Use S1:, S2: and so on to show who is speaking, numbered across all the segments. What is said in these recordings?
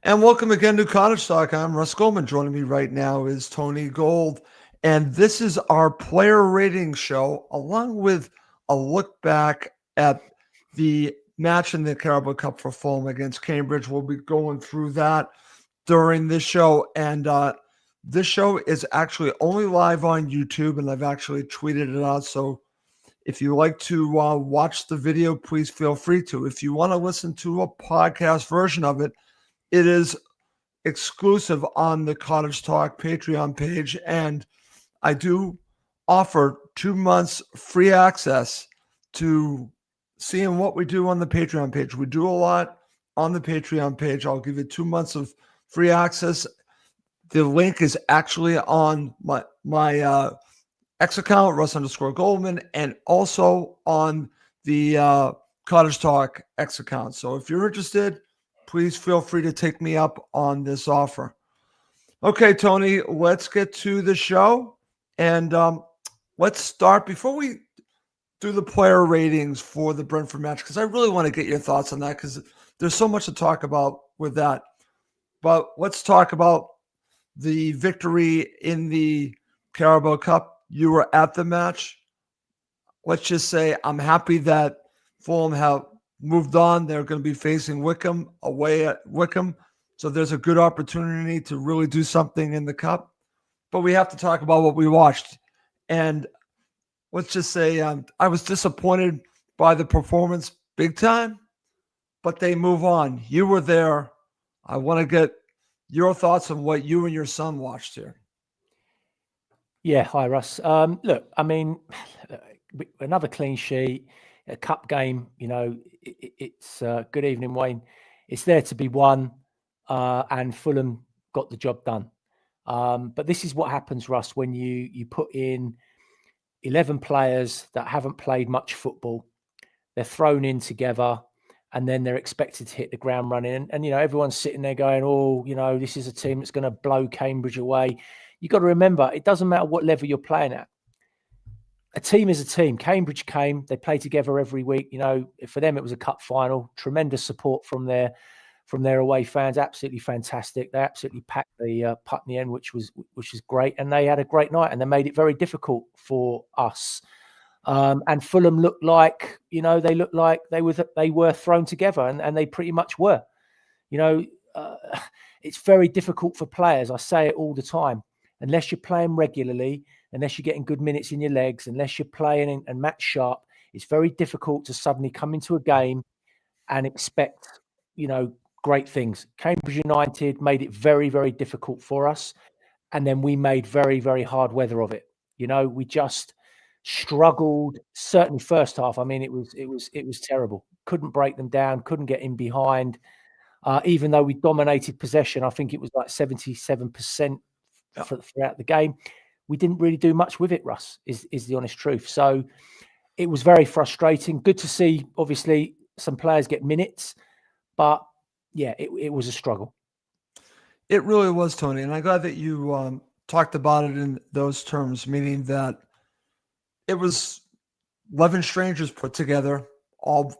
S1: And welcome again to Cottage Talk. I'm Russ Goldman. Joining me right now is Tony Gold. And this is our player rating show, along with a look back at the match in the Carabao Cup for Fulham against Cambridge. We'll be going through that during this show. And this show is actually only live on YouTube, and I've actually tweeted it out. So if you like to watch the video, please feel free to. If you want to listen to a podcast version of it, it is exclusive on the Cottage Talk Patreon page. And I do offer 2 months free access to seeing what we do on the Patreon page. We do a lot on the Patreon page. I'll give you 2 months of free access. The link is actually on my X account, Russ_Goldman, and also on the Cottage Talk X account. So if you're interested, please feel free to take me up on this offer. Okay, Tony, let's get to the show. And let's start before we do the player ratings for the Brentford match, because I really want to get your thoughts on that, because there's so much to talk about with that. But let's talk about the victory in the Carabao Cup. You were at the match. Let's just say I'm happy that Fulham have moved on. They're going to be facing Wickham away at Wickham. So there's a good opportunity to really do something in the Cup. But we have to talk about what we watched. And let's just say I was disappointed by the performance big time, but they move on. You were there. I want to get your thoughts on what you and your son watched here.
S2: Yeah, hi, Russ. Look, I mean, another clean sheet, a cup game, it's good evening, Wayne. It's there to be won, and Fulham got the job done. But this is what happens, Russ, when you put in 11 players that haven't played much football. They're thrown in together, and then they're expected to hit the ground running. And everyone's sitting there going, oh, this is a team that's going to blow Cambridge away. You've got to remember, it doesn't matter what level you're playing at. A team is a team. Cambridge came, they play together every week. For them, it was a cup final. Tremendous support from their away fans. Absolutely fantastic. They absolutely packed the Putney end, which was great. And they had a great night, and they made it very difficult for us. And Fulham looked like, they looked like they were thrown together, and they pretty much were. It's very difficult for players. I say it all the time. Unless you're playing regularly, unless you're getting good minutes in your legs, unless you're playing and match sharp, it's very difficult to suddenly come into a game and expect, great things. Cambridge United made it very, very difficult for us. And then we made very, very hard weather of it. We just struggled, certainly first half. I mean, it was terrible. Couldn't break them down, couldn't get in behind. Even though we dominated possession, I think it was like 77% throughout the game. We didn't really do much with it, Russ, is the honest truth. So it was very frustrating. Good to see, obviously, some players get minutes, but yeah, it was a struggle.
S1: It really was, Tony. And I'm glad that you talked about it in those terms, meaning that it was 11 strangers put together, all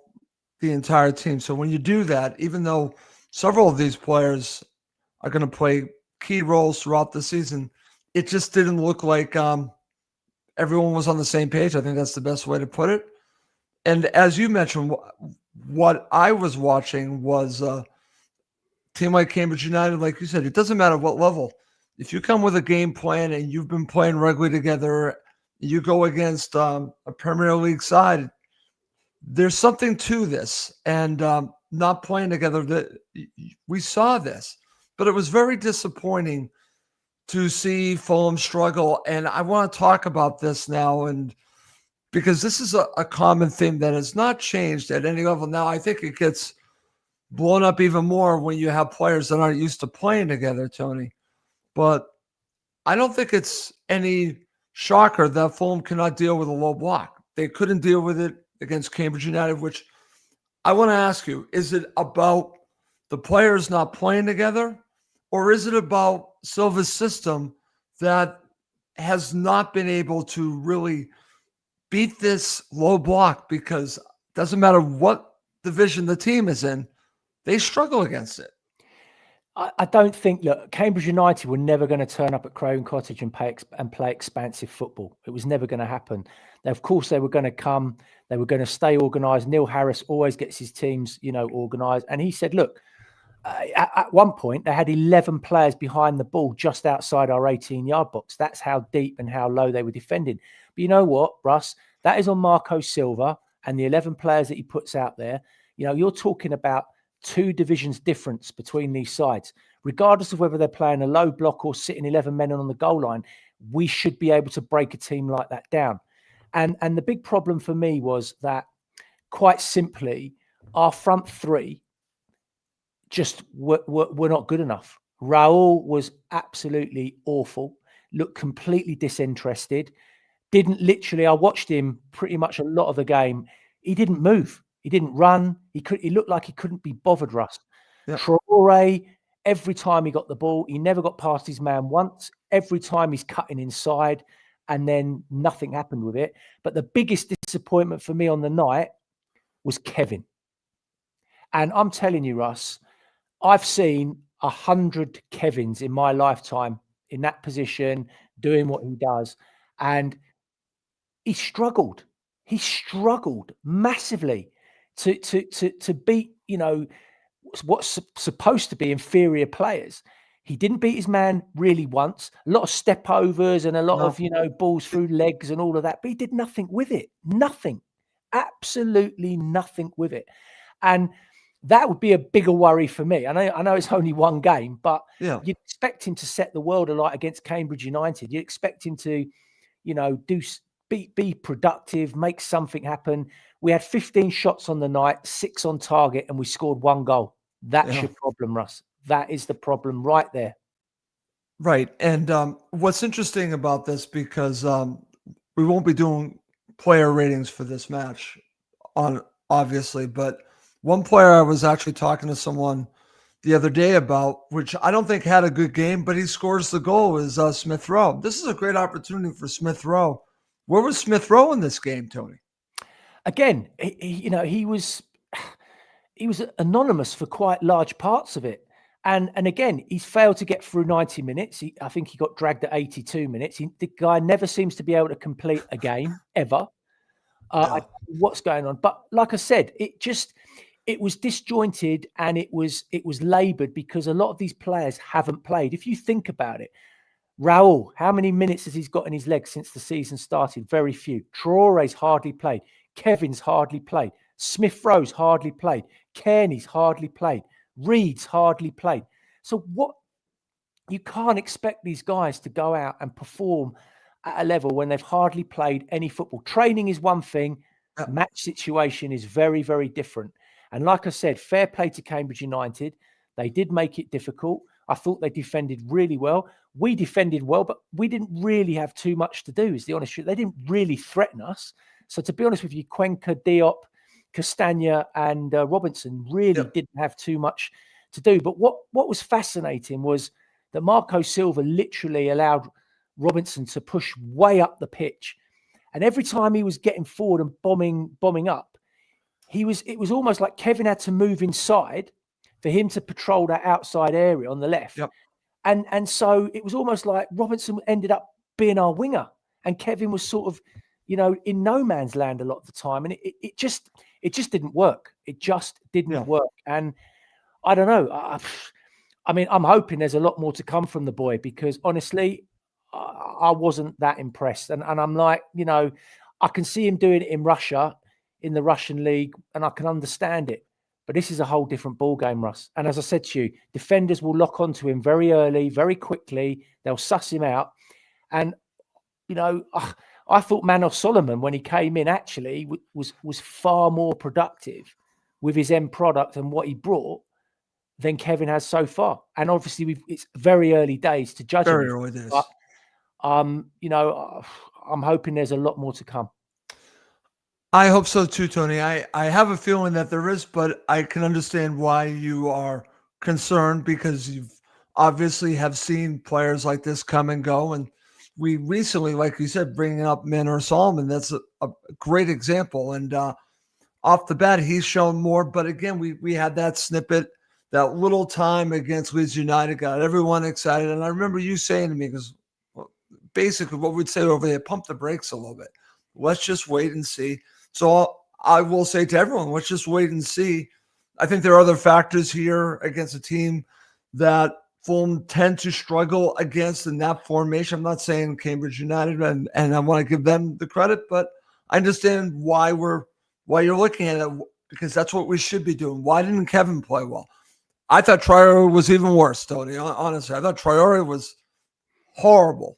S1: the entire team. So when you do that, even though several of these players are going to play key roles throughout the season, it just didn't look like everyone was on the same page. I think that's the best way to put it. And as you mentioned, what I was watching was a team like Cambridge United. Like you said, it doesn't matter what level. If you come with a game plan and you've been playing regularly together, you go against a Premier League side, there's something to this. And not playing together, we saw this. But it was very disappointing to see Fulham struggle. And I want to talk about this now, and because this is a common theme that has not changed at any level. Now, I think it gets blown up even more when you have players that aren't used to playing together, Tony. But I don't think it's any shocker that Fulham cannot deal with a low block. They couldn't deal with it against Cambridge United, which I want to ask you, is it about the players not playing together, or is it about Silva's system that has not been able to really beat this low block? Because it doesn't matter what division the team is in, they struggle against it.
S2: I don't think. Look, Cambridge United were never going to turn up at Craven Cottage and play expansive football. It was never going to happen. Of course, they were going to come. They were going to stay organised. Neil Harris always gets his teams, organised. And he said, "Look, at one point they had 11 players behind the ball just outside our 18-yard box. That's how deep and how low they were defending. But you know what, Russ? That is on Marco Silva and the 11 players that he puts out there. You're talking about 2 divisions difference between these sides, regardless of whether they're playing a low block or sitting 11 men on the goal line. We should be able to break a team like that down. And the big problem for me was that, quite simply, our front 3 just were not good enough. Raul was absolutely awful, looked completely disinterested, I watched him pretty much a lot of the game. He didn't move. He didn't run. He looked like he couldn't be bothered, Russ.
S1: Yeah.
S2: Traore, every time he got the ball, he never got past his man once. Every time he's cutting inside, and then nothing happened with it. But the biggest disappointment for me on the night was Kevin. And I'm telling you, Russ, I've seen 100 Kevins in my lifetime in that position, doing what he does. And he struggled. He struggled massively to beat, what's supposed to be inferior players. He didn't beat his man really once. A lot of step overs and a lot of, balls through legs and all of that. But he did nothing with it. Nothing. Absolutely nothing with it. And that would be a bigger worry for me. I know it's only one game, but you'd expect him to set the world alight against Cambridge United. You'd expect him to, be productive, make something happen. We had 15 shots on the night, 6 on target, and we scored 1 goal. That's your problem, Russ. That is the problem right there.
S1: Right. And what's interesting about this, because we won't be doing player ratings for this match, obviously, but one player I was actually talking to someone the other day about, which I don't think had a good game, but he scores the goal, is Smith Rowe. This is a great opportunity for Smith Rowe. Where was Smith Rowe in this game, Tony?
S2: Again, he was anonymous for quite large parts of it. And again, he's failed to get through 90 minutes. I think he got dragged at 82 minutes. The guy never seems to be able to complete a game, ever. I don't know what's going on. But like I said, it was disjointed and it was laboured because a lot of these players haven't played. If you think about it, Raul, how many minutes has he got in his legs since the season started? Very few. Traore's hardly played. Kevin's hardly played. Smith Rowe's hardly played. Kearney's hardly played. Reed's hardly played. So you can't expect these guys to go out and perform at a level when they've hardly played any football. Training is one thing. Match situation is very, very different. And like I said, fair play to Cambridge United. They did make it difficult. I thought they defended really well. We defended well, but we didn't really have too much to do, is the honest truth. They didn't really threaten us. So to be honest with you, Cuenca, Diop, Castagna and Robinson really didn't have too much to do. But what was fascinating was that Marco Silva literally allowed Robinson to push way up the pitch. And every time he was getting forward and bombing up, it was almost like Kevin had to move inside for him to patrol that outside area on the left. Yep. And so it was almost like Robinson ended up being our winger and Kevin was sort of, in no man's land a lot of the time. And it just didn't work. It just didn't work. And I don't know. I mean, I'm hoping there's a lot more to come from the boy because honestly, I wasn't that impressed. And I'm like, I can see him doing it in Russia, in the Russian league, and I can understand it. But this is a whole different ball game, Russ. And as I said to you, defenders will lock onto him very early, very quickly. They'll suss him out. And, I thought Manos Solomon, when he came in, actually was far more productive with his end product and what he brought than Kevin has so far. And obviously, it's very early days to judge him.
S1: Very early days.
S2: But, I'm hoping there's a lot more to come.
S1: I hope so too, Tony. I have a feeling that there is, but I can understand why you are concerned because you've obviously have seen players like this come and go. And we recently, like you said, bringing up Manor Solomon, that's a great example. And off the bat, he's shown more. But again, we had that snippet that little time against Leeds United got everyone excited. And I remember you saying to me, because basically what we'd say over there, pump the brakes a little bit. Let's just wait and see. So I will say to everyone, let's just wait and see. I think there are other factors here against a team that Fulham tend to struggle against in that formation. I'm not saying Cambridge United, and I want to give them the credit, but I understand why you're looking at it, because that's what we should be doing. Why didn't Kevin play well? I thought Traore was even worse, Tony. Honestly, I thought Traore was horrible.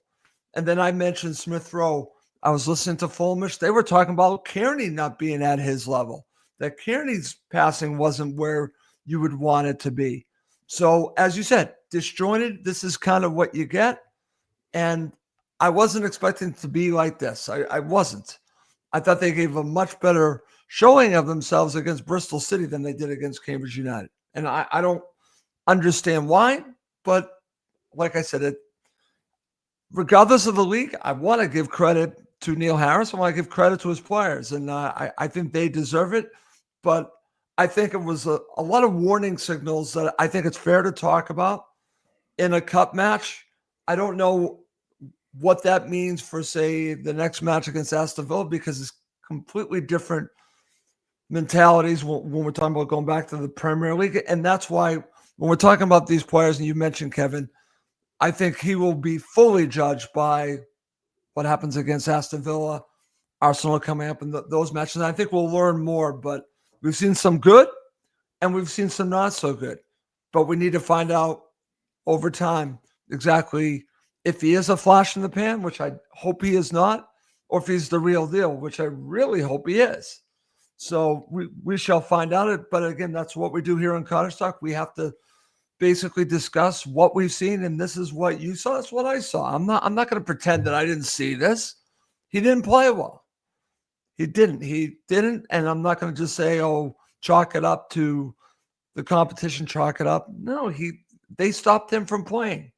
S1: And then I mentioned Smith Rowe. I was listening to Fulhamish. They were talking about Kearney not being at his level, that Kearney's passing wasn't where you would want it to be. So, as you said, disjointed, this is kind of what you get. And I wasn't expecting to be like this. I wasn't. I thought they gave a much better showing of themselves against Bristol City than they did against Cambridge United. And I don't understand why, but like I said, regardless of the league, I want to give credit to Neil Harris. I want to give credit to his players, and I think they deserve it. But I think it was a lot of warning signals that I think it's fair to talk about in a cup match. I don't know what that means for, say, the next match against Aston Villa, because it's completely different mentalities when we're talking about going back to the Premier League. And that's why when we're talking about these players, and you mentioned Kevin, I think he will be fully judged by what happens against Aston Villa, Arsenal coming up in those matches. And I think we'll learn more, but we've seen some good and we've seen some not so good. But we need to find out over time exactly if he is a flash in the pan, which I hope he is not, or if he's the real deal, which I really hope he is. So we shall find out it. But again, that's what we do here on Cottage Talk. We have to basically discuss what we've seen, and this is what you saw. That's what I saw. I'm not going to pretend that I didn't see this. He didn't play well. He didn't, and I'm not going to just say, oh, chalk it up to the competition, chalk it up. No, they stopped him from playing.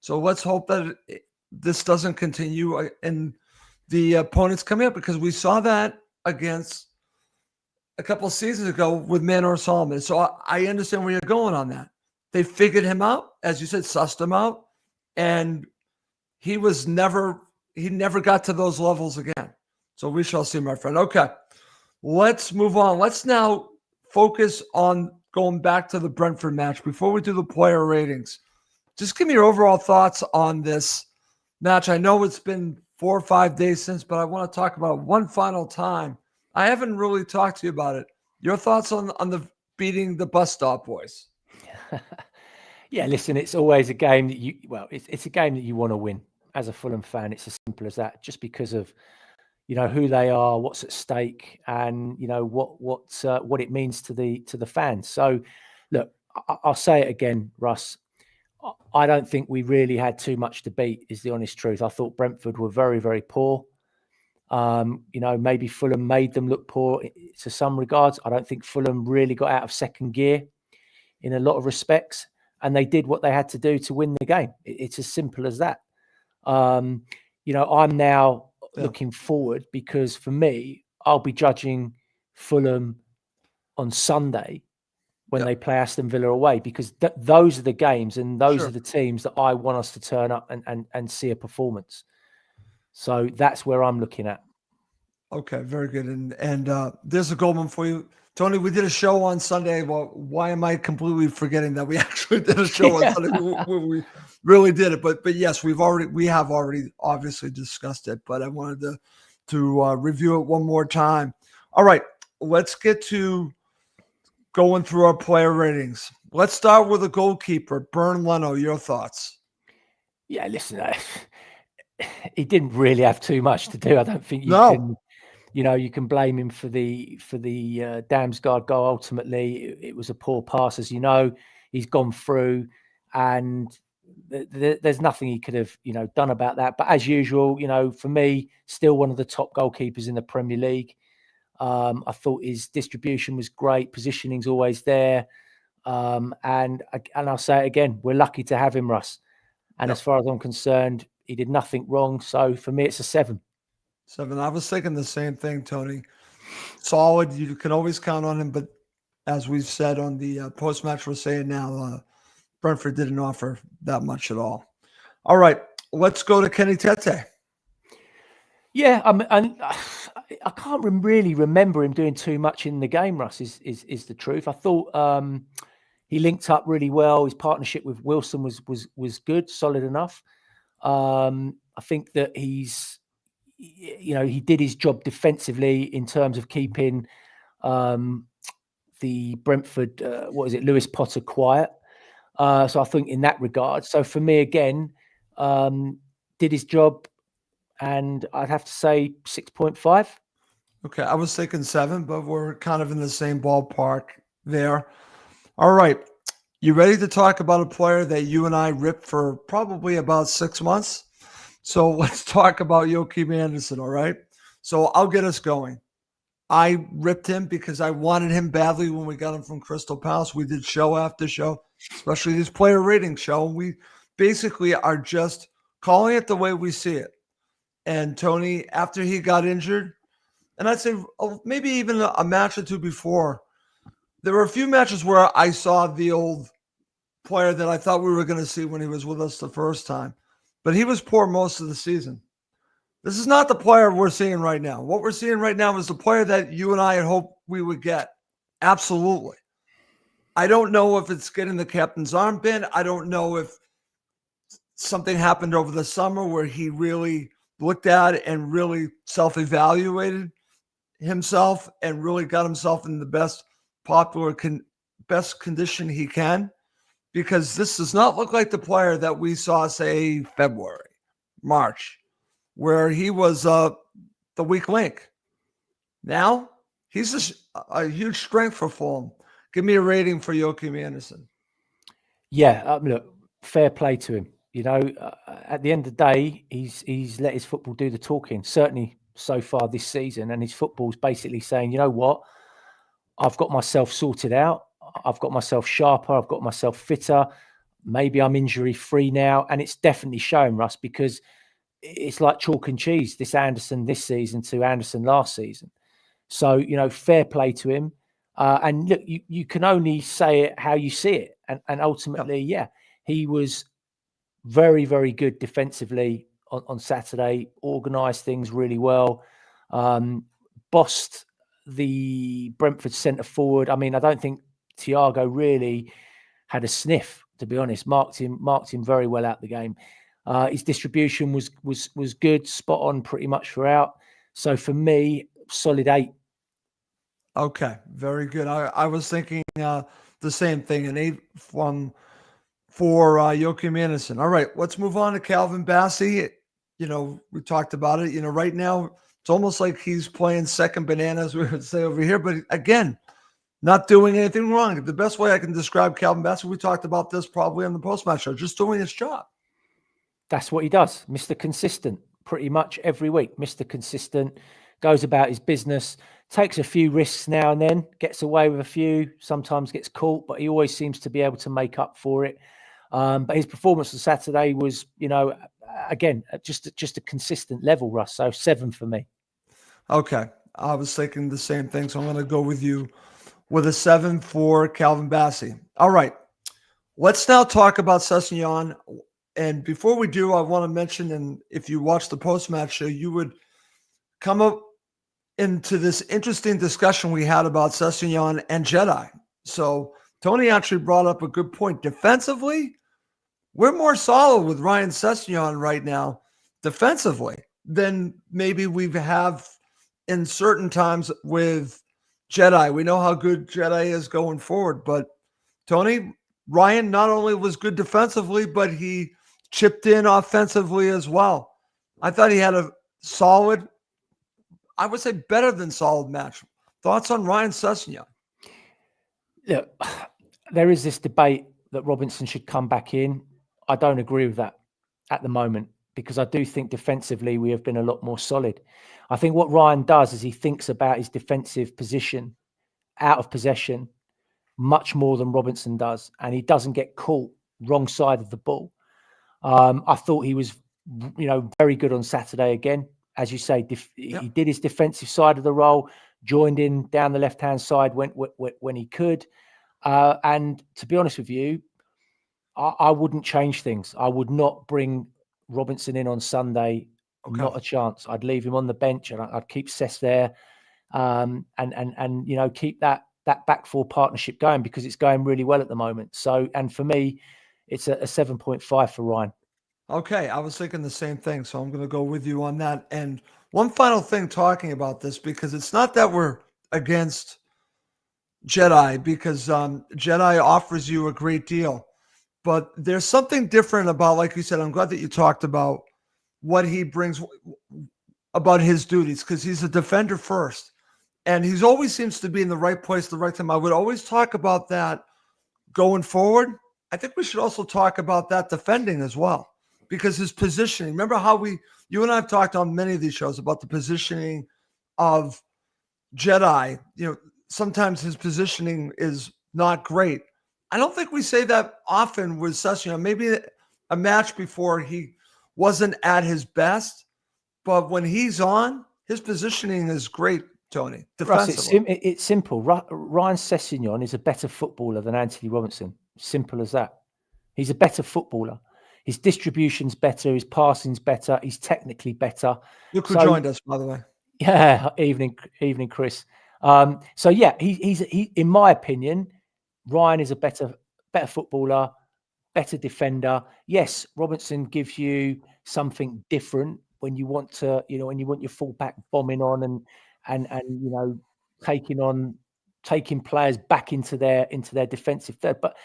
S1: So let's hope that this doesn't continue and the opponents coming up, because we saw that against a couple of seasons ago with Manor Solomon. So I understand where you're going on that. They figured him out, as you said, sussed him out, and he never got to those levels again. So we shall see, my friend. Okay, let's move on. Let's now focus on going back to the Brentford match. Before we do the player ratings, just give me your overall thoughts on this match. I know it's been 4 or 5 days since, but I want to talk about it one final time. I haven't really talked to you about it. Your thoughts on the beating the bus stop boys?
S2: Yeah, listen, it's always a game that it's a game that you want to win. As a Fulham fan, it's as simple as that, just because of, who they are, what's at stake, and, what it means to the fans. So, look, I'll say it again, Russ. I don't think we really had too much to beat, is the honest truth. I thought Brentford were very, very poor. Maybe Fulham made them look poor to some regards. I don't think Fulham really got out of second gear in a lot of respects, and they did what they had to do to win the game. It's as simple as that. I'm now looking forward, because for me, I'll be judging Fulham on Sunday when they play Aston Villa away, because those are the games and those are the teams that I want us to turn up and see a performance. So that's where I'm looking at. Okay,
S1: very good. And there's a goal one for you, Tony. We did a show on Sunday. Well, why am I completely forgetting that we actually did a show on Sunday? We really did it, but yes, we have already obviously discussed it. But I wanted to review it one more time. All right, let's get to going through our player ratings. Let's start with a goalkeeper, Bernd Leno. Your thoughts?
S2: Yeah, listen, he didn't really have too much to do. I don't think can. You can blame him for the Damsgaard goal. Ultimately, it was a poor pass, as you know. He's gone through, and there's nothing he could have, done about that. But as usual, for me, still one of the top goalkeepers in the Premier League. I thought his distribution was great. Positioning's always there. And I'll say it again, we're lucky to have him, Russ. And as far as I'm concerned, he did nothing wrong. So for me, it's a 7.
S1: 7. I was thinking the same thing, Tony. Solid. You can always count on him, but as we've said on the post match, we're saying now Brentford didn't offer that much at all. All right, let's go to Kenny Tete.
S2: Yeah, and I can't really remember him doing too much in the game. Russ is the truth. I thought he linked up really well. His partnership with Wilson was good, solid enough. I think that he did his job defensively in terms of keeping the Brentford, Lewis Potter quiet. So I think in that regard. So for me, again, did his job, and I'd have to say 6.5.
S1: Okay, I was thinking 7, but we're kind of in the same ballpark there. All right, you ready to talk about a player that you and I ripped for probably about 6 months? So let's talk about Joachim Andersen, all right? So I'll get us going. I ripped him because I wanted him badly when we got him from Crystal Palace. We did show after show, especially this player rating show. We basically are just calling it the way we see it. And Tony, after he got injured, and I'd say maybe even a match or two before, there were a few matches where I saw the old player that I thought we were going to see when he was with us the first time. But he was poor most of the season. This is not the player we're seeing right now. What we're seeing right now is the player that you and I had hoped we would get. Absolutely. I don't know if it's getting the captain's armband. I don't know if something happened over the summer where he really looked at and really self-evaluated himself and really got himself in the best best condition he can, because this does not look like the player that we saw, say, February, March, where he was the weak link. Now he's a huge strength for Fulham. Give me a rating for Joachim Andersen.
S2: Yeah, look, fair play to him. At the end of the day, he's let his football do the talking. Certainly so far this season, and his football's basically saying, you know what, I've got myself sorted out. I've got myself sharper. I've got myself fitter. Maybe I'm injury free now, and it's definitely showing, Russ, because it's like chalk and cheese. This Andersen this season to Andersen last season. So fair play to him. And look, you can only say it how you see it, and ultimately, yeah, he was very, very good defensively on Saturday. Organised things really well. Bossed the Brentford centre forward. I mean, I don't think Thiago really had a sniff, to be honest. Marked him very well out the game. His distribution was good, spot on pretty much throughout. So for me, solid 8.
S1: Okay, very good. I was thinking the same thing, an 8 for Joachim Andersen. All right, let's move on to Calvin Bassey. We talked about it. Right now it's almost like he's playing second banana, as we would say over here. But again, not doing anything wrong. The best way I can describe Calvin Bassey, we talked about this probably on the post-match show, just doing his job.
S2: That's what he does. Mr. Consistent, pretty much every week. Mr. Consistent, goes about his business, takes a few risks now and then, gets away with a few, sometimes gets caught, but he always seems to be able to make up for it. But his performance on Saturday was, again, just a consistent level, Russ. So 7 for me.
S1: Okay. I was thinking the same thing, so I'm going to go with you with a 7 for Calvin Bassey. All right. Let's now talk about Sessegnon. And before we do, I want to mention, and if you watch the post-match show, you would come up into this interesting discussion we had about Sessegnon and Jedi. So Tony actually brought up a good point. Defensively, we're more solid with Ryan Sessegnon right now defensively than maybe we have in certain times with Jedi. We know how good Jedi is going forward, but Tony, Ryan not only was good defensively, but he chipped in offensively as well. I thought he had a solid, I would say better than solid match. Thoughts on Ryan Sessegnon?
S2: Look, there is this debate that Robinson should come back in. I don't agree with that at the moment, because I do think defensively we have been a lot more solid. I think what Ryan does is he thinks about his defensive position out of possession much more than Robinson does, and he doesn't get caught wrong side of the ball. I thought he was, very good on Saturday again. As you say, he did his defensive side of the role, joined in down the left-hand side when he could. And to be honest with you, I wouldn't change things. I would not bring Robinson in on Sunday.
S1: Okay.
S2: Not a chance. I'd leave him on the bench, and I'd keep Cess there, and keep that back four partnership going, because it's going really well at the moment. So, and for me, it's a 7.5 for Ryan.
S1: Okay, I was thinking the same thing, so I'm going to go with you on that. And one final thing talking about this, because it's not that we're against Jedi, because Jedi offers you a great deal, but there's something different about, like you said, I'm glad that you talked about what he brings, about his duties, because he's a defender first, and he's always seems to be in the right place at the right time. I would always talk about that going forward. I think we should also talk about that defending as well, because his positioning. Remember how you and I have talked on many of these shows about the positioning of Jedi. Sometimes his positioning is not great. I don't think we say that often with Sessegnon. Maybe a match before he wasn't at his best, but when he's on, his positioning is great, Tony, defensively.
S2: Russ, it's simple. Ryan Sessegnon is a better footballer than Anthony Robinson. Simple as that. He's a better footballer. His distribution's better. His passing's better. He's technically better.
S1: Look who joined us, by the way.
S2: Yeah, evening, Chris. So yeah, he's in my opinion, Ryan is a better footballer, better defender. Yes, Robinson gives you something different when you want to, when you want your fullback bombing on and taking players back into their defensive third. But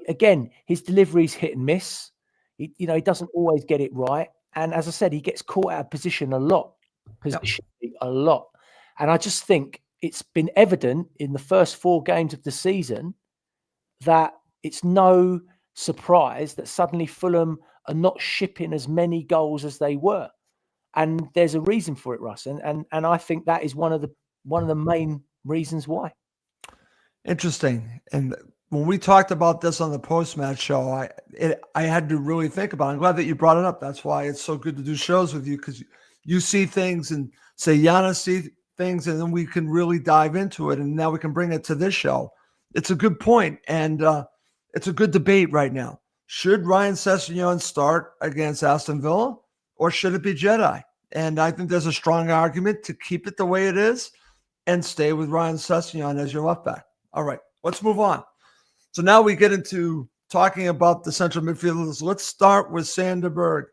S2: again, his delivery's hit and miss. He doesn't always get it right, and as I said, he gets caught out of position a lot. A lot. And I just think it's been evident in the first 4 games of the season that it's no surprise that suddenly Fulham are not shipping as many goals as they were. And there's a reason for it, Russ. And I think that is one of the main reasons why.
S1: Interesting. And when we talked about this on the post-match show, I had to really think about it. I'm glad that you brought it up. That's why it's so good to do shows with you, because you see things and say, Yana see things, and then we can really dive into it. And now we can bring it to this show. It's a good point, and it's a good debate right now. Should Ryan Sessegnon start against Aston Villa, or should it be Jedi? And I think there's a strong argument to keep it the way it is and stay with Ryan Sessegnon as your left back. All right, let's move on. So now we get into talking about the central midfielders. Let's start with Sander Berge.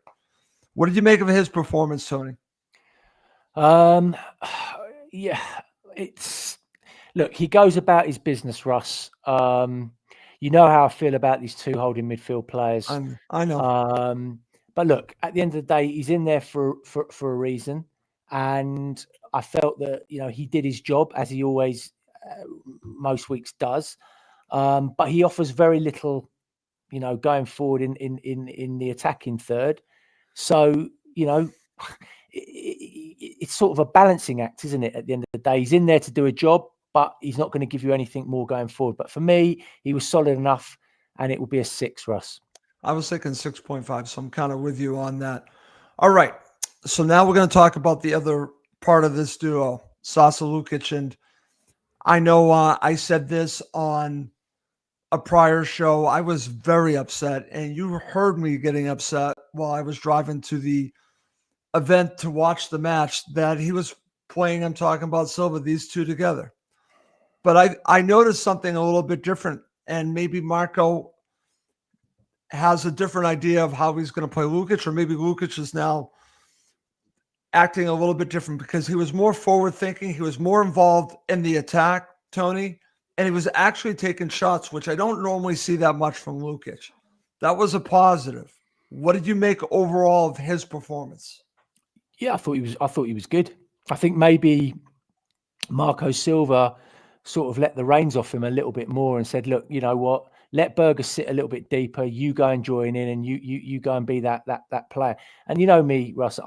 S1: What did you make of his performance, Tony?
S2: Yeah, look, he goes about his business, Russ. You know how I feel about these 2 holding midfield players.
S1: I know.
S2: But look, at the end of the day, he's in there for a reason, and I felt that he did his job, as he always most weeks does. But he offers very little, going forward in the attacking third. So it's sort of a balancing act, isn't it? At the end of the day, he's in there to do a job, but he's not going to give you anything more going forward. But for me, he was solid enough, and it will be a 6, Russ.
S1: I was thinking 6.5, so I'm kind of with you on that. All right, so now we're going to talk about the other part of this duo, Sasa Lukic. And I know I said this on a prior show. I was very upset, and you heard me getting upset while I was driving to the event to watch the match, that he was playing, I'm talking about Silva, these 2 together. But I noticed something a little bit different, and maybe Marco has a different idea of how he's going to play Lukic, or maybe Lukic is now acting a little bit different, because he was more forward thinking. He was more involved in the attack, Tony, and he was actually taking shots, which I don't normally see that much from Lukic. That was a positive. What did you make overall of his performance?
S2: Yeah, I thought he was good. I think maybe Marco Silva sort of let the reins off him a little bit more and said, look, you know what, let Berger sit a little bit deeper. You go and join in, and you go and be that player. And you know me, Russ,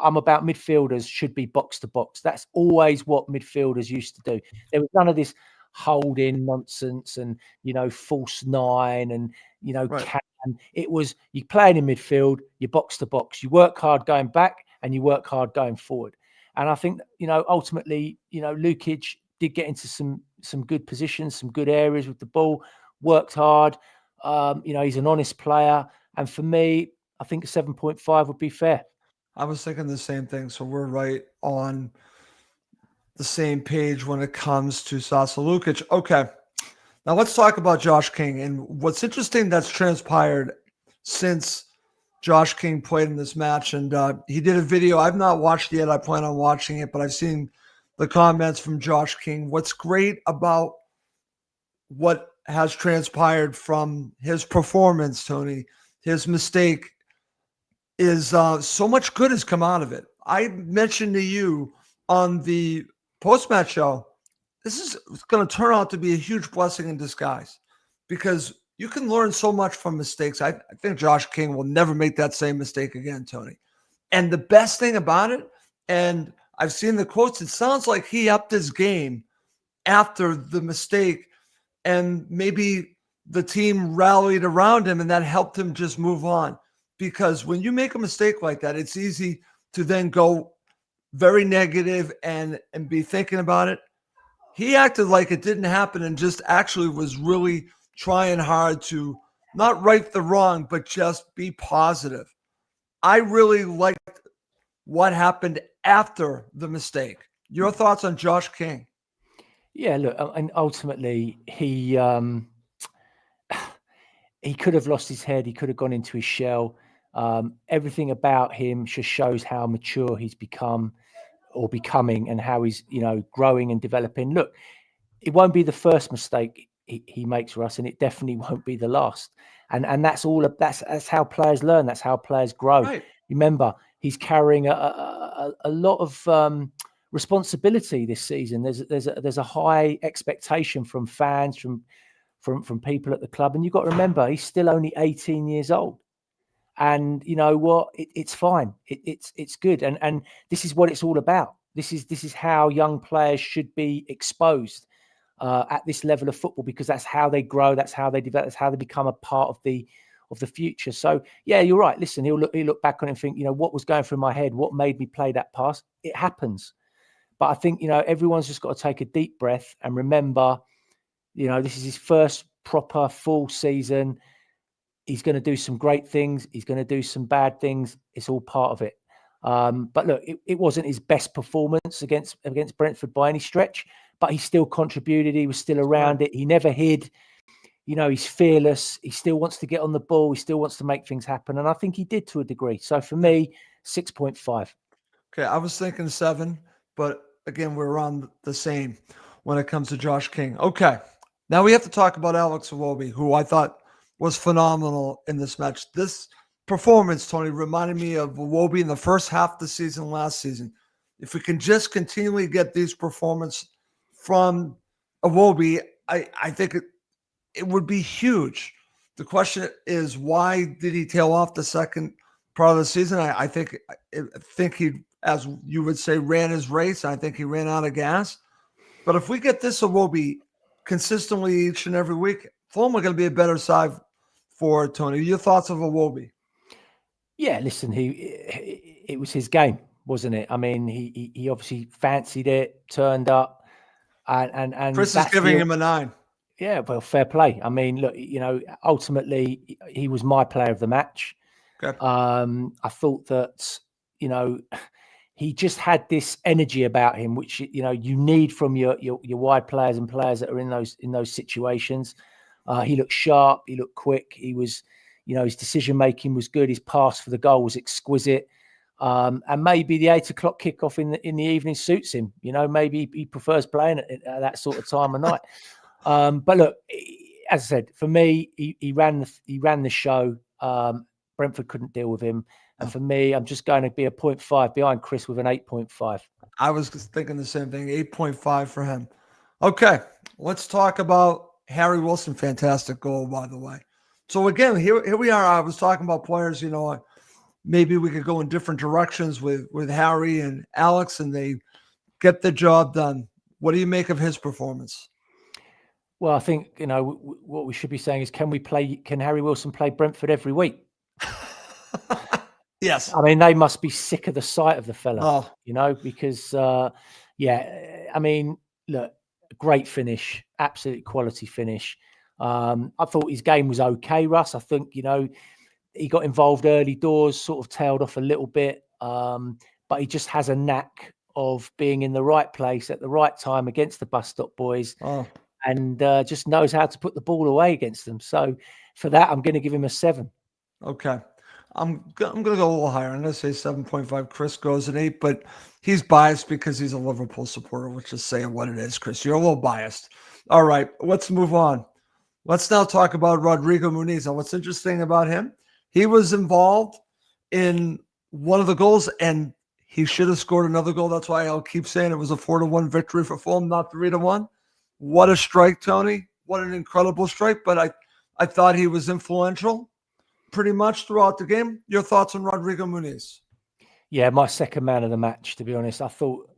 S2: I'm about midfielders should be box to box. That's always what midfielders used to do. There was none of this holding nonsense and, false 9 and,
S1: Right.
S2: It was you playing in midfield, you box to box, you work hard going back and you work hard going forward. And I think, ultimately, Lukic did get into some good positions, some good areas with the ball, worked hard. He's an honest player. And for me, I think 7.5 would be fair.
S1: I was thinking the same thing. So we're right on the same page when it comes to Sasa Lukic. Okay. Now let's talk about Josh King. And what's interesting that's transpired since Josh King played in this match. And he did a video. I've not watched it yet. I plan on watching it, but I've seen the comments from Josh King. What's great about what has transpired from his performance, Tony, his mistake, is so much good has come out of it. I mentioned to you on the post-match show, this is going to turn out to be a huge blessing in disguise because you can learn so much from mistakes. I think Josh King will never make that same mistake again, Tony. And the best thing about it, and I've seen the quotes, it sounds like he upped his game after the mistake, and maybe the team rallied around him and that helped him just move on. Because when you make a mistake like that, it's easy to then go very negative and be thinking about it. He acted like it didn't happen and just actually was really trying hard to not right the wrong, but just be positive. I really liked what happened after the mistake. Your thoughts on Josh King?
S2: Yeah, look, and ultimately he could have lost his head. He could have gone into his shell. Everything about him just shows how mature he's become or becoming and how he's, growing and developing. Look, it won't be the first mistake he makes for us, and it definitely won't be the last. And that's that's how players learn. That's how players grow.
S1: Right.
S2: Remember, he's carrying a lot of responsibility this season. There's a high expectation from fans, from people at the club, and you've got to remember he's still only 18 years old. And you know what? It's fine. It's good. And this is what it's all about. This is how young players should be exposed at this level of football, because that's how they grow. That's how they develop. That's how they become a part of the future. So yeah, you're right. Listen, he'll look back on it and think, what was going through my head? What made me play that pass? It happens. But I think, everyone's just got to take a deep breath and remember, this is his first proper full season. He's going to do some great things. He's going to do some bad things. It's all part of it. But look, it wasn't his best performance against Brentford by any stretch, but he still contributed. He was still around it. He never hid. He's fearless. He still wants to get on the ball. He still wants to make things happen. And I think he did to a degree. So for me, 6.5.
S1: Okay, I was thinking 7, but again, we're on the same when it comes to Josh King. Okay, now we have to talk about Alex Iwobi, who I thought was phenomenal in this match. This performance, Tony, reminded me of Iwobi in the first half of the season last season. If we can just continually get these performances from Iwobi, I think it would be huge. The question is, why did he tail off the second part of the season? I think he, as you would say, ran his race. I think he ran out of gas. But if we get this Iwobi consistently each and every week, Fulham are going to be a better side for Tony. Your thoughts of Iwobi?
S2: Yeah, listen, it was his game, wasn't it? I mean, he obviously fancied it, turned up, and
S1: Chris is giving him a 9.
S2: Yeah, well, fair play. I mean, look, ultimately he was my player of the match.
S1: Okay.
S2: I thought that, he just had this energy about him, which you need from your wide players and players that are in those situations. He looked sharp. He looked quick. He was, his decision making was good. His pass for the goal was exquisite. And maybe the 8:00 kickoff in the evening suits him. Maybe he prefers playing at that sort of time of night. But look, as I said, for me, he ran the show. Brentford couldn't deal with him. And for me, I'm just going to be a 0.5 behind Chris with an 8.5.
S1: I was thinking the same thing, 8.5 for him. Okay, let's talk about Harry Wilson. Fantastic goal, by the way. So again, here we are. I was talking about players, maybe we could go in different directions with Harry and Alex, and they get the job done. What do you make of his performance?
S2: Well, I think, what we should be saying is, can Harry Wilson play Brentford every week?
S1: Yes.
S2: I mean, they must be sick of the sight of the fella,
S1: Oh,
S2: because, I mean, look, great finish, absolute quality finish. I thought his game was okay, Russ. I think, he got involved early doors, sort of tailed off a little bit, but he just has a knack of being in the right place at the right time against the bus stop boys,
S1: oh.
S2: and just knows how to put the ball away against them. So for that, I'm going to give him a 7.
S1: Okay. I'm gonna go a little higher. I'm gonna say 7.5. Chris goes an 8, but he's biased because he's a Liverpool supporter, which is saying what it is, Chris. You're a little biased. All right, let's move on. Let's now talk about Rodrigo Muniz. And what's interesting about him, he was involved in one of the goals, and he should have scored another goal. That's why I'll keep saying it was a 4-1 victory for Fulham, not 3-1. What a strike, Tony. What an incredible strike. But I thought he was influential pretty much throughout the game. Your thoughts on Rodrigo Muniz?
S2: Yeah, my second man of the match, to be honest. I thought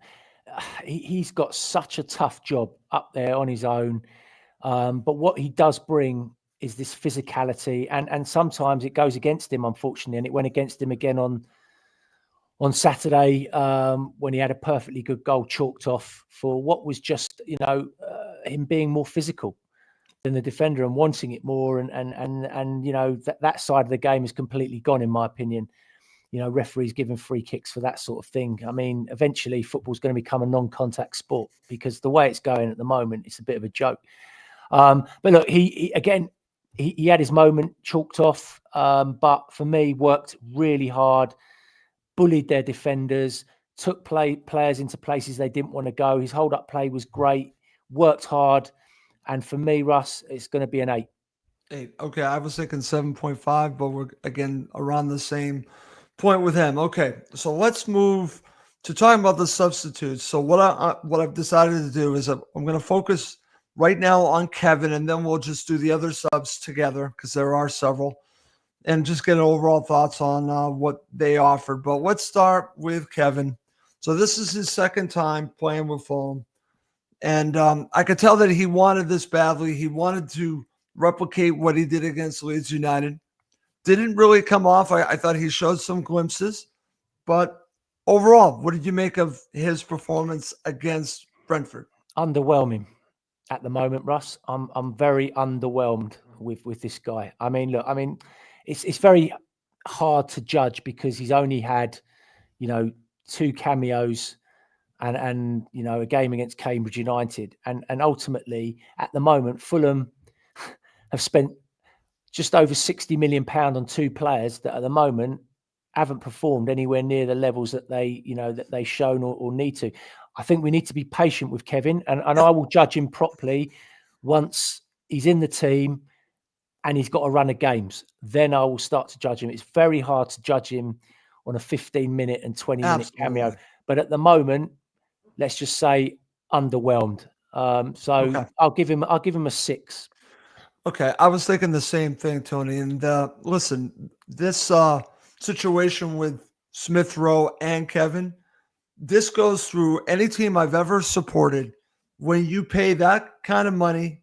S2: he's got such a tough job up there on his own. But what he does bring is this physicality, and sometimes it goes against him, unfortunately. And it went against him again on Saturday, when he had a perfectly good goal chalked off for what was just, him being more physical than the defender and wanting it more. And that side of the game is completely gone, in my opinion. Referees giving free kicks for that sort of thing. I mean, eventually football's going to become a non-contact sport, because the way it's going at the moment, it's a bit of a joke. But look, he had his moment chalked off, but for me, worked really hard, bullied their defenders, took players into places they didn't want to go. His hold-up play was great, worked hard, and for me, Russ, it's going to be an 8.
S1: 8. Okay, I was thinking 7.5, but we're again around the same point with him. Okay, so let's move to talking about the substitutes. So what I've decided to do is I'm going to focus right now on Kevin, and then we'll just do the other subs together because there are several, and just get overall thoughts on what they offered. But let's start with Kevin. So this is his second time playing with Fulham, and I could tell that he wanted this badly. He wanted to replicate what he did against Leeds United. Didn't really come off. I thought he showed some glimpses, but overall, what did you make of his performance against Brentford?
S2: Underwhelming at the moment, Russ. I'm very underwhelmed with this guy. I mean, look, it's very hard to judge because he's only had, 2 cameos and a game against Cambridge United, and ultimately at the moment Fulham have spent just over £60 million on 2 players that at the moment haven't performed anywhere near the levels that they've shown or need to. I think we need to be patient with Kevin, and I will judge him properly once he's in the team and he's got a run of games. Then I will start to judge him. It's very hard to judge him on a 15-minute and 20-minute cameo. But at the moment, let's just say underwhelmed.
S1: Okay.
S2: I'll give him a 6.
S1: Okay, I was thinking the same thing, Tony. And listen, this situation with Smith Rowe and Kevin, this goes through any team I've ever supported. When you pay that kind of money,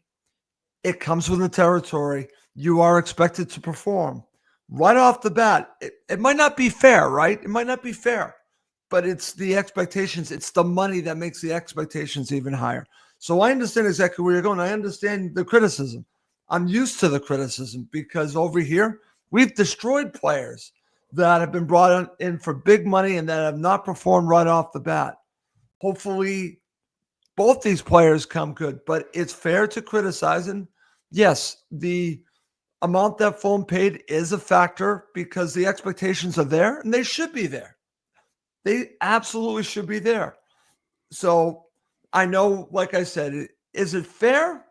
S1: it comes with the territory. You are expected to perform. Right off the bat, it might not be fair, right? It might not be fair, but it's the expectations. It's the money that makes the expectations even higher. So I understand exactly where you're going. I understand the criticism. I'm used to the criticism because over here, we've destroyed players that have been brought in for big money and that have not performed right off the bat. Hopefully, both these players come good, but it's fair to criticize. And yes, the amount that Fulham paid is a factor because the expectations are there and they should be there. They absolutely should be there. So I know, like I said, is it fair?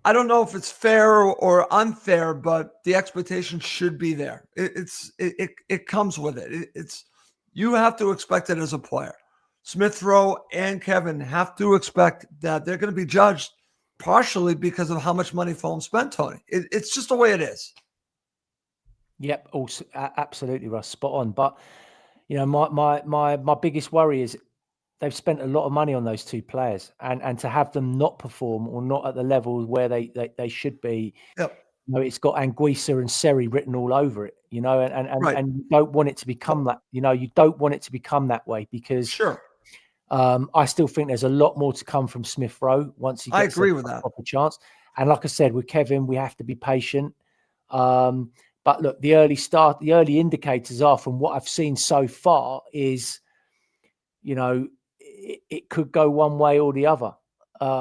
S1: I don't know if it's fair or unfair, but the expectation should be there. It comes with it. It's you have to expect it as a player. Smith Rowe and Kevin have to expect that they're going to be judged partially because of how much money Fulham spent, Tony. It's just the way it is.
S2: Yep, also absolutely, Russ, spot on. But my biggest worry is they've spent a lot of money on those 2 players, and to have them not perform or not at the level where they should be.
S1: Yep.
S2: It's got Anguissa and Seri written all over it. you know, and
S1: Right.
S2: and you don't want it to become that, you know, you don't want it to become that way because
S1: Sure.
S2: I still think there's a lot more to come from Smith Rowe once he
S1: I
S2: gets a
S1: agree with that.
S2: proper chance. And like I said, with Kevin, we have to be patient. But look, the early indicators are from what I've seen so far is, you know, it could go one way or the other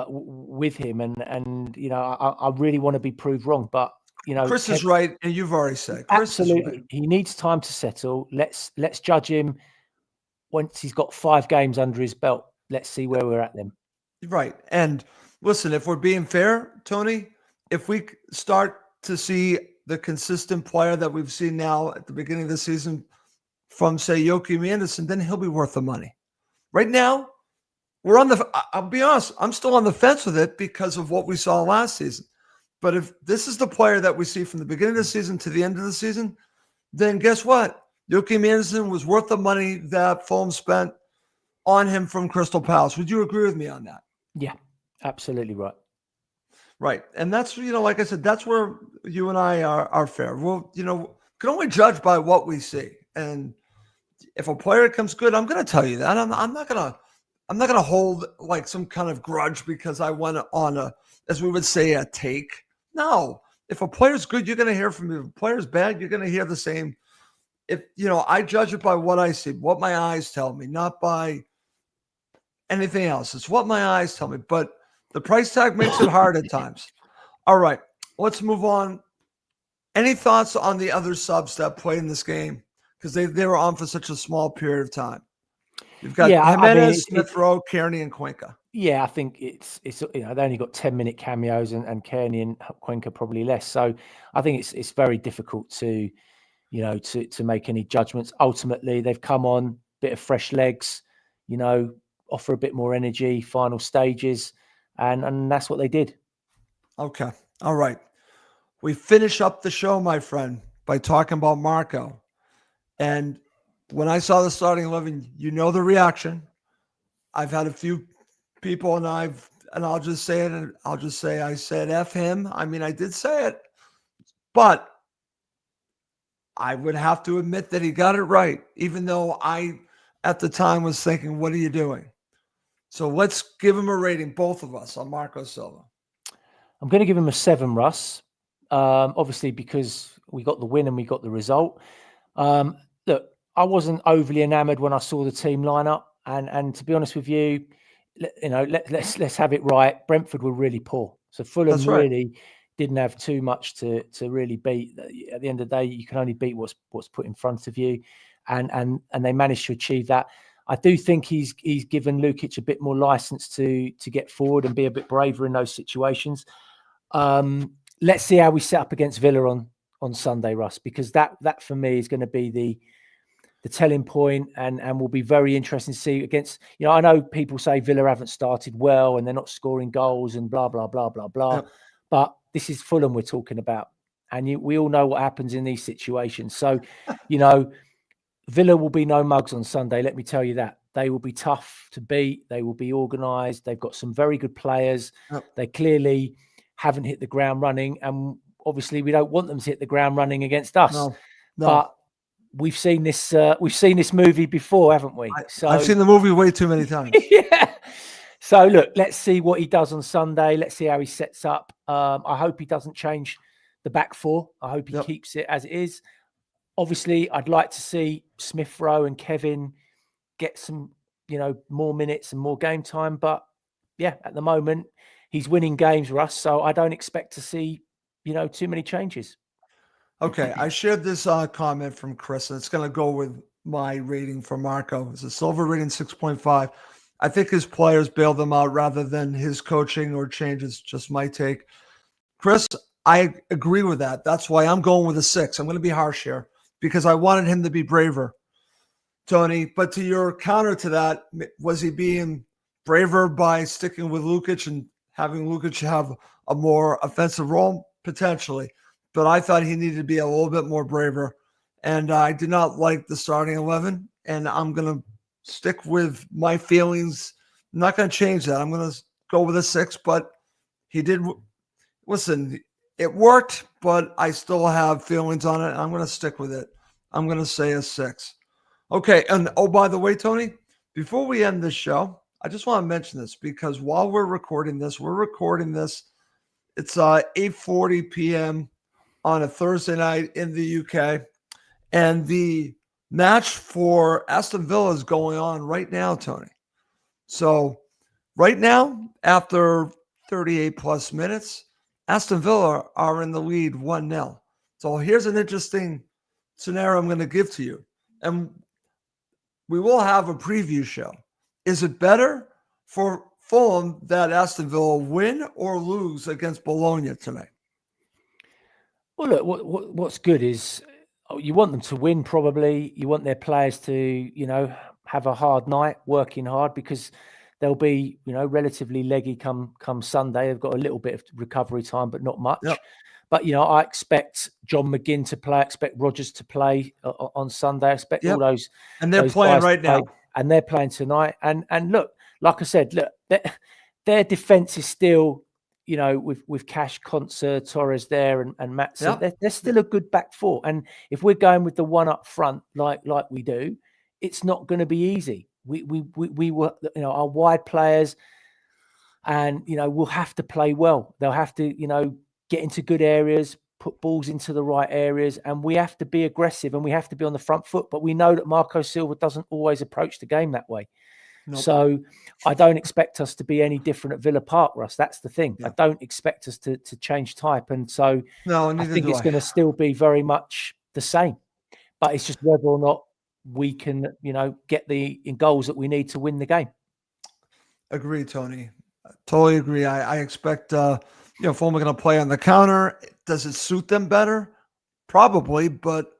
S2: with him. And you know, I really want to be proved wrong. But, you know,
S1: Chris is right, and you've already said Chris is right.
S2: absolutely, he needs time to settle. Let's judge him once he's got 5 games under his belt. Let's see where we're at then.
S1: Right. And listen, if we're being fair, Tony, if we start to see the consistent player that we've seen now at the beginning of the season from, say, Joachim Anderson, then he'll be worth the money. Right now, I'll be honest, I'm still on the fence with it because of what we saw last season. But if this is the player that we see from the beginning of the season to the end of the season, then guess what? Joachim Anderson was worth the money that Fulham spent on him from Crystal Palace. Would you agree with me on that?
S2: Yeah, absolutely right.
S1: Right. And that's, like I said, that's where you and I are fair. Well, can only judge by what we see. And if a player comes good, I'm going to tell you that. I'm not going to hold like some kind of grudge because I went on as we would say, a take. No. If a player's good, you're going to hear from me. If a player's bad, you're going to hear the same. If, I judge it by what I see, what my eyes tell me, not by anything else. It's what my eyes tell me. But the price tag makes it hard at times. All right, let's move on. Any thoughts on the other subs that played in this game? Because they were on for such a small period of time. You've got Jimenez, Smith Rowe, Kearney, and Cuenca.
S2: Yeah, I think it's they only got 10-minute cameos, and Kearney and Cuenca probably less. So I think it's very difficult to to make any judgments. Ultimately, they've come on, bit of fresh legs, offer a bit more energy, final stages, and that's what they did.
S1: Okay. All right. We finish up the show, my friend, by talking about Marco. And when I saw the starting 11, the reaction. I've had a few people and I'll just say it, and I'll just say I said F him. I mean, I did say it, but I would have to admit that he got it right, even though I at the time was thinking, what are you doing? So let's give him a rating, both of us, on Marco Silva.
S2: I'm going to give him a 7, Russ. Obviously, because we got the win and we got the result. Look, I wasn't overly enamored when I saw the team lineup, and to be honest with you, let's have it right. Brentford were really poor, so Fulham really didn't have too much to really beat. At the end of the day, you can only beat what's put in front of you, and they managed to achieve that. I do think he's given Lukic a bit more license to get forward and be a bit braver in those situations. Let's see how we set up against Villa on Sunday, Russ, because that for me is going to be the telling point, and will be very interesting to see against. I know people say Villa haven't started well and they're not scoring goals and blah blah blah blah blah, but this is Fulham we're talking about, and we all know what happens in these situations. So, Villa will be no mugs on Sunday. Let me tell you that. They will be tough to beat. They will be organised. They've got some very good players. They clearly haven't hit the ground running, and obviously we don't want them to hit the ground running against us.
S1: No.
S2: But we've seen this. We've seen this movie before, haven't we?
S1: I've seen the movie way too many times.
S2: Yeah. So look, let's see what he does on Sunday. Let's see how he sets up. I hope he doesn't change the back four. I hope he keeps it as it is. Obviously, I'd like to see Smith Rowe and Kevin get some, more minutes and more game time. But yeah, at the moment, he's winning games, Russ. So I don't expect to see, too many changes.
S1: Okay, I shared this comment from Chris, and it's going to go with my rating for Marco. It's a silver rating, 6.5. I think his players bailed them out rather than his coaching or changes. Just my take. Chris, I agree with that. That's why I'm going with a 6. I'm going to be harsh here because I wanted him to be braver, Tony. But to your counter to that, was he being braver by sticking with Lukic and having Lukic have a more offensive role? Potentially. But I thought he needed to be a little bit more braver. And I did not like the starting 11. And I'm going to stick with my feelings. I'm not going to change that. I'm going to go with a 6. But he did. Listen, It worked, but I still have feelings on it. And I'm going to stick with it. I'm going to say a 6. Okay. And oh, by the way, Tony, before we end this show, I just want to mention this because while we're recording this, it's 8:40 p.m. on a Thursday night in the UK. And the match for Aston Villa is going on right now, Tony. So right now, after 38 plus minutes, Aston Villa are in the lead 1-0. So here's an interesting scenario I'm going to give to you. And we will have a preview show. Is it better for Fulham that Aston Villa win or lose against Bologna tonight?
S2: Well, look, what's good is you want them to win. Probably you want their players to, have a hard night, working hard, because they'll be, relatively leggy come Sunday. They've got a little bit of recovery time, but not much.
S1: Yep.
S2: But I expect John McGinn to play. I expect Rodgers to play on Sunday. I expect all those,
S1: and they're playing right now,
S2: and they're playing tonight. And look, like I said, look, their defense is still, with Cash, Concert, Torres there, and Matson. They're still a good back four. And if we're going with the one up front, like we do, it's not going to be easy. We were, our wide players, and we'll have to play well. They'll have to, get into good areas, put balls into the right areas, and we have to be aggressive and we have to be on the front foot. But we know that Marco Silva doesn't always approach the game that way. Nope. So I don't expect us to be any different at Villa Park, Russ. That's the thing. Yeah. I don't expect us to change type. And so I think it's going to still be very much the same. But it's just whether or not we can, get the goals that we need to win the game.
S1: Agree, Tony. Totally agree. I expect, Fulham are going to play on the counter. Does it suit them better? Probably, but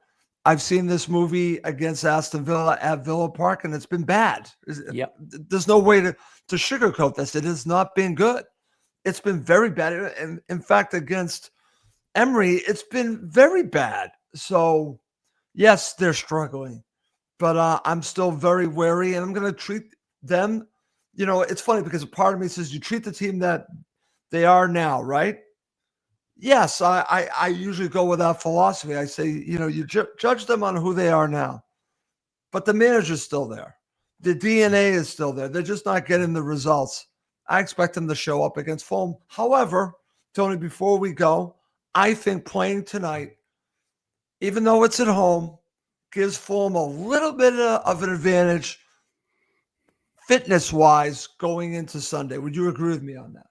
S1: I've seen this movie against Aston Villa at Villa Park, and it's been bad.
S2: Yep.
S1: There's no way to sugarcoat this. It has not been good. It's been very bad. And in fact, against Emery, it's been very bad. So, yes, they're struggling. But I'm still very wary, and I'm going to treat them. It's funny because a part of me says you treat the team that they are now, right? Yes, I usually go with that philosophy. I say, you judge them on who they are now. But the manager's still there. The DNA is still there. They're just not getting the results. I expect them to show up against Fulham. However, Tony, before we go, I think playing tonight, even though it's at home, gives Fulham a little bit of an advantage fitness-wise going into Sunday. Would you agree with me on that?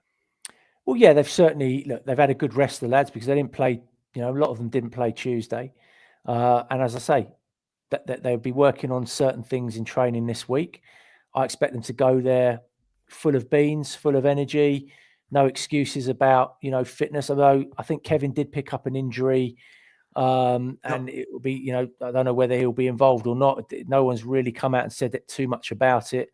S2: Well, yeah, they've had a good rest of the lads because they didn't play, a lot of them didn't play Tuesday. And as I say, that they'll be working on certain things in training this week. I expect them to go there full of beans, full of energy, no excuses about, fitness. Although I think Kevin did pick up an injury and it will be, I don't know whether he'll be involved or not. No one's really come out and said too much about it.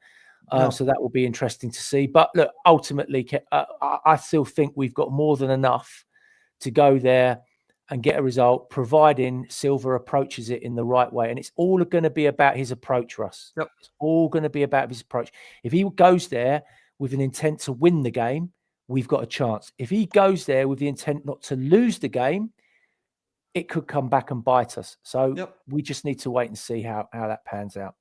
S2: So that will be interesting to see. But look, ultimately, I still think we've got more than enough to go there and get a result, providing Silva approaches it in the right way. And it's all going to be about his approach, Russ.
S1: Yep.
S2: It's all going to be about his approach. If he goes there with an intent to win the game, we've got a chance. If he goes there with the intent not to lose the game, it could come back and bite us. So we just need to wait and see how that pans out.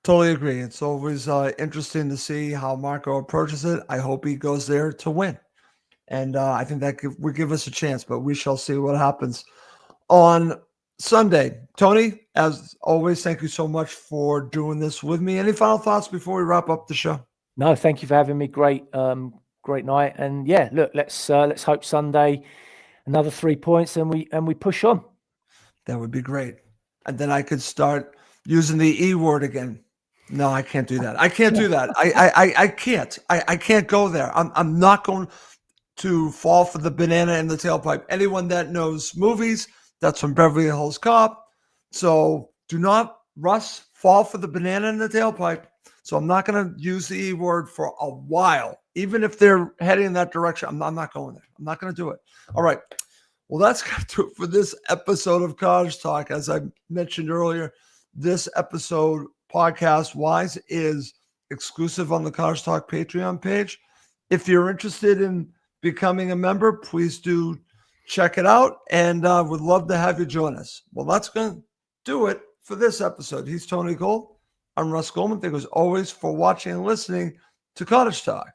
S1: Totally agree. It's always interesting to see how Marco approaches it. I hope he goes there to win. And I think that would give us a chance, but we shall see what happens on Sunday. Tony, as always, thank you so much for doing this with me. Any final thoughts before we wrap up the show?
S2: No, thank you for having me. Great night. And yeah, look, let's hope Sunday another 3 points and we push on.
S1: That would be great. And then I could start using the E word again. No, I can't do that. I can't do that. I can't. I can't go there. I'm not going to fall for the banana in the tailpipe. Anyone that knows movies, that's from Beverly Hills Cop. So do not, Russ, fall for the banana in the tailpipe. So I'm not going to use the E word for a while. Even if they're heading in that direction, I'm not going there. I'm not going to do it. All right. Well, that's going to do it for this episode of Cottage Talk. As I mentioned earlier, this episode, podcast-wise, is exclusive on the Cottage Talk Patreon page. If you're interested in becoming a member, please do check it out, and would love to have you join us. Well, that's going to do it for this episode. He's Tony Gold. I'm Russ Goldman. Thank you as always for watching and listening to Cottage Talk.